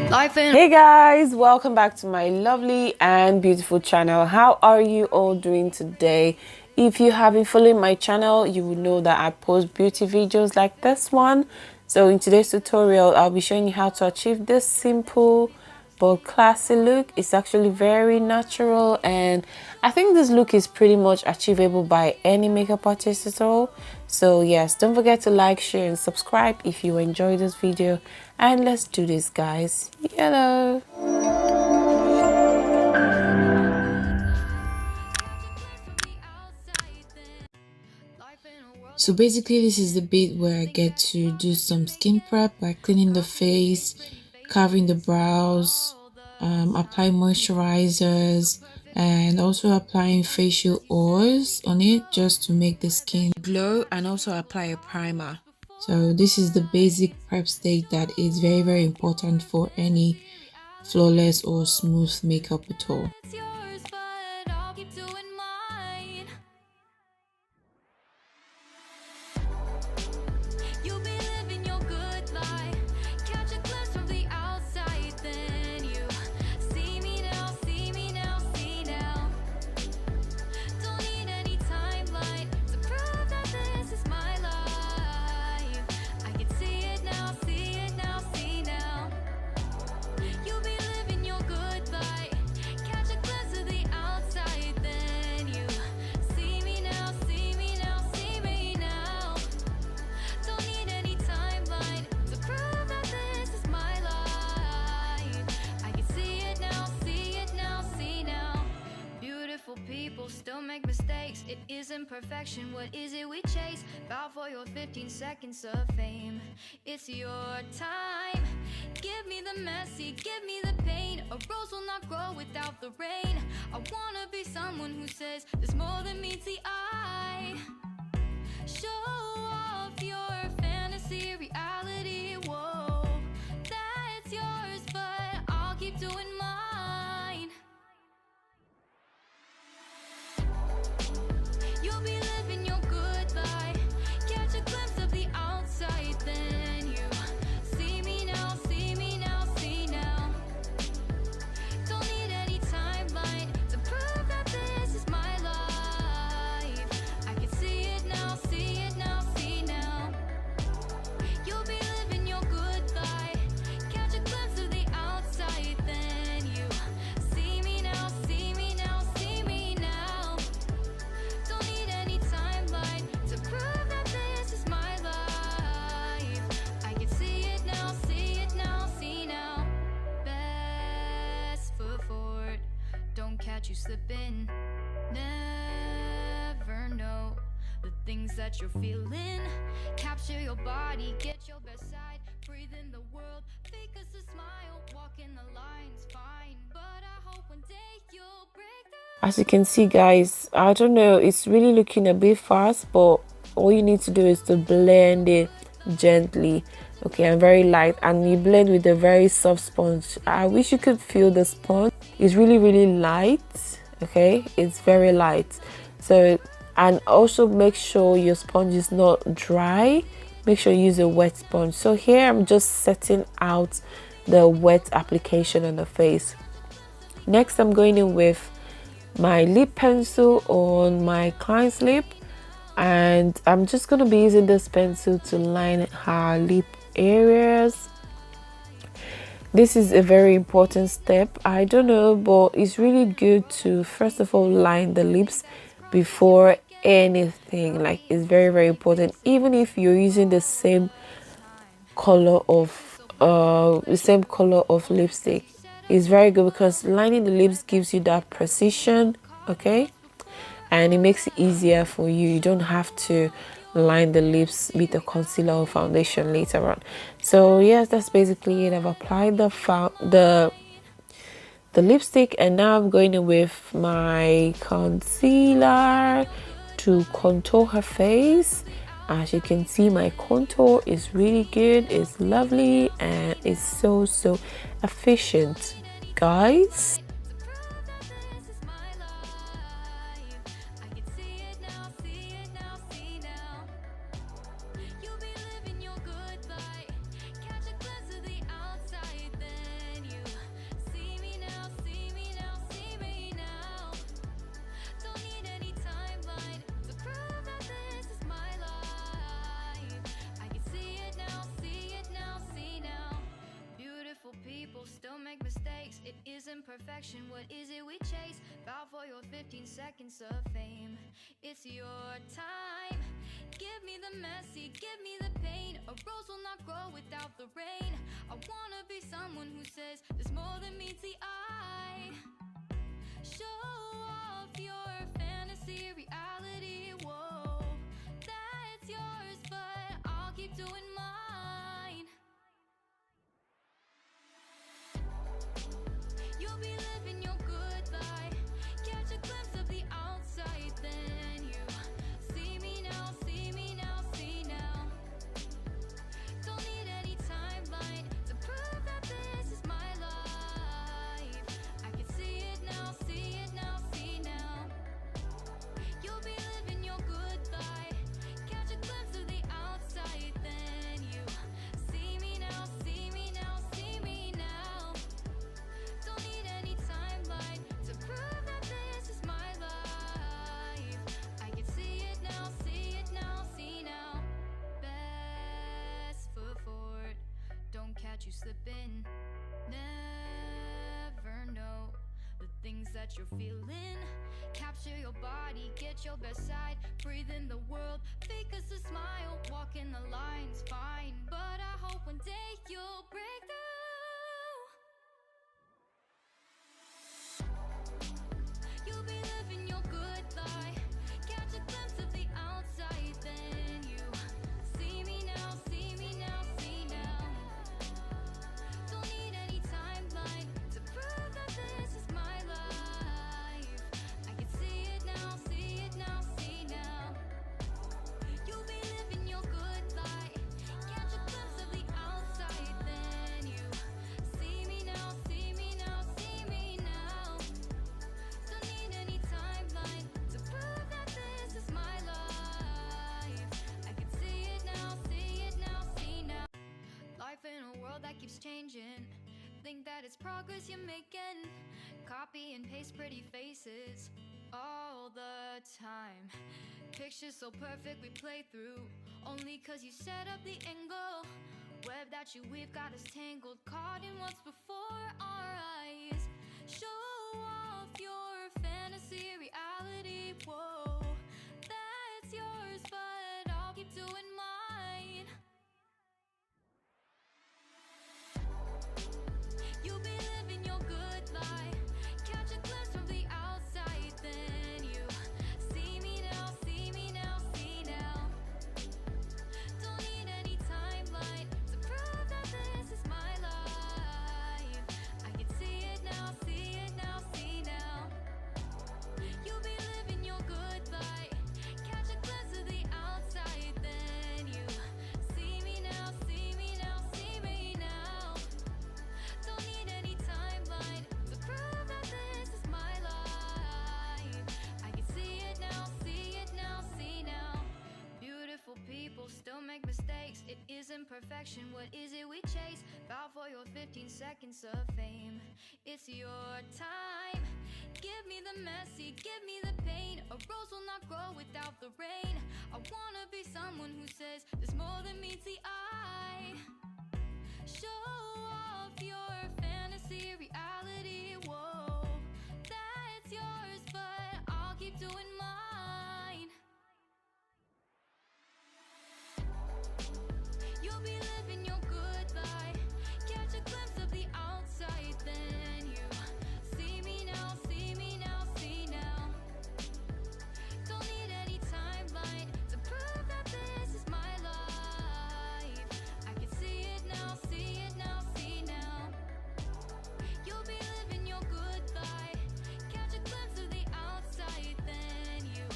Hey guys, welcome back to my lovely and beautiful channel. How are you all doing today? If you have been following my channel, you will know that I post beauty videos like this one. So in today's tutorial, I'll be showing you how to achieve this simple but classy look. It's actually very natural, and I think this look is pretty much achievable by any makeup artist at all. So yes, don't forget to like, share and subscribe if you enjoy this video, and let's do this guys. Hello. So basically this is the bit where I get to do some skin prep by cleaning the face, carving the brows, applying moisturizers, and also applying facial oils on it just to make the skin glow, and also apply a primer. So this is the basic prep stage that is very important for any flawless or smooth makeup at all. People still make mistakes. It isn't perfection. What is it we chase? Bow for your 15 seconds of fame. It's your time. Give me the messy, give me the pain. A rose will not grow without the rain. I wanna be someone who says there's more than meets the eye. Show off your fantasy, reality. Whoa, that's yours, but I'll keep doing mine. You'll be living your good life. Catch a glimpse of the outside, then you see me now, see me now, see now. Don't need any timeline to prove that this is my life. I can see it now, see it now, see now. You'll be living your good life. Catch a glimpse of the outside, then you see me now, see me now, see me now. Don't need any timeline to prove that this is my life. I can see it now, see it now, see now. Best foot forward, don't catch you slipping. Never know the things that you're feeling. Capture your body, get your best side. Breathe in the world, fake us a smile. Walking the lines, fine, but I hope one day you'll break the. As you can see guys, I don't know, it's really looking a bit fast, but all you need to do is to blend it gently, okay, and very light, and you blend with a very soft sponge. I wish you could feel the sponge. It's really light, okay, it's very light. So, and also make sure your sponge is not dry. Make sure you use a wet sponge. So here I'm just setting out the wet application on the face. Next I'm going in with my lip pencil on my client's lip, and I'm just going to be using this pencil to line her lip areas. This is a very important step. I don't know, but it's really good to first of all line the lips before anything. Like, it's very important. Even if you're using the same color of lipstick, it's very good because lining the lips gives you that precision, okay, and it makes it easier for you. You don't have to line the lips with a concealer or foundation later on. So yes, that's basically it. I've applied the lipstick, and now I'm going in with my concealer to contour her face. As you can see, my contour is really good, it's lovely, and it's so efficient, guys. isn't perfection, what is it we chase? Bow for your 15 seconds of fame. It's your time. Give me the messy, give me the pain. A rose will not grow without the rain. I wanna be someone who says there's more than meets the eye. Show off your fantasy, reality, whoa. That's yours, but I'll keep doing mine. You'll be living your good life. Catch a glimpse of the outside, then you see me now, see me now, see now. Don't need any timeline to prove that this is my life. I can see it now, see it now, see now. You'll be living your good life. Catch a glimpse of the outside, then you see me now, see me now, see me now. Don't need any timeline to prove that this is my life. I can see it now, see it now, see now. Best foot forward, don't catch you slipping. Never know the things that you're feeling. Capture your body, get your best side. Breathe in the world, fake us a smile. Walking the lines, fine, but I hope one day you'll break through. You'll be living your good life. Catch a glimpse of the outside, then you see me now, see me now, see now. Don't need any timeline to prove that this is my life. I can see it now, see it now, see now. You'll be living your good life. Catch a glimpse of the outside, then you see me now, see me now, see me now. Don't need any timeline to prove that this is my life. I can see it now, see it now, see now. Life in a world that keeps changing. Think that it's progress you're making. Copy and paste pretty faces all the time. Pictures so perfect we play through, only cause you set up the angle. Web that you weave got us tangled, caught in what's before our eyes. Show off your fantasy, reality, whoa. That's yours, but I'll keep doing mine. You'll be living your good life. Catch a glimpse from the outside, then you see me now, see me now, see now. Don't need any timeline to prove that this is my life. I can see it now, see it now, see now. You'll be living your good life. Catch a glimpse of the outside, then you see me now, see me now, see me now. Don't need any timeline to prove that this is my life. I can see it now, see it now, see now. Beautiful people still make mistakes. It isn't perfection, what is it we chase? Bow for your 15 seconds of fame. It's your time. Give me the messy, give me the pain. A rose will not grow without the rain. I wanna be someone who says there's more than meets the eye. Show off your fantasy, reality, whoa. That's yours, but I'll keep doing mine. You'll be living your good life. Catch a glimpse of the outside, then you see me now, see me now, see now. Don't need any timeline to prove that this is my life. I can see it now, see it now, see now. You'll be living your good life. Catch a glimpse of the outside, then you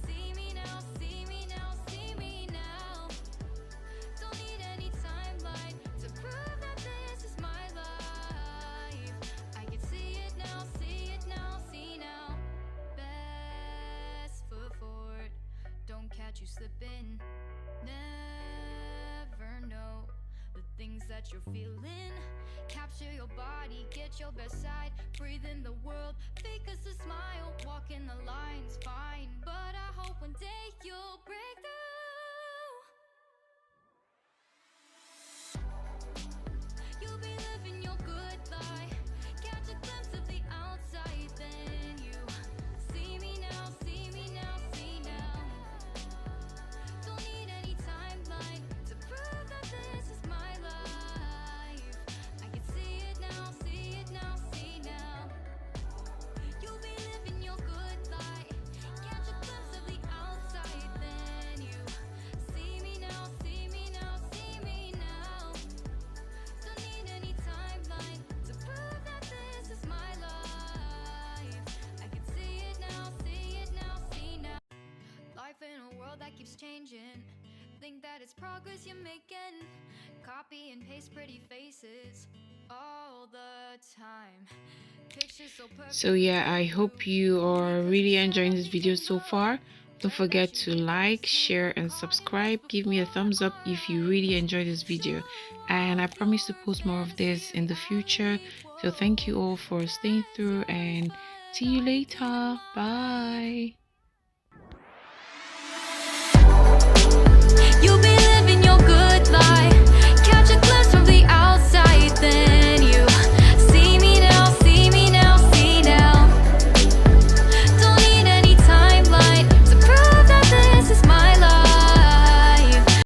see me now, see me now, see me now. Don't need any timeline to prove that this is my life. I can see it now, see it now, see now. Best foot forward, don't catch you slipping. Never know the things that you're feeling. Capture your body, get your best side. Breathe in the world, fake us a smile. Walking the lines, fine, but I hope one day you'll break through. You'll be living your good life. Catch a glimpse of keeps changing. Think that it's progress you're making. Copy and paste pretty faces all the time. Pictures so So perfect yeah, I hope you are because we really said enjoying this video everything so wrong. far. Don't Turn that forget shit to into like, history. share, and Calling us subscribe. Give me a before thumbs up our if you really eyes. enjoyed this Show video. And I off promise to your post more of this fancy in the future. So thank you all for staying through, and see you later. Bye.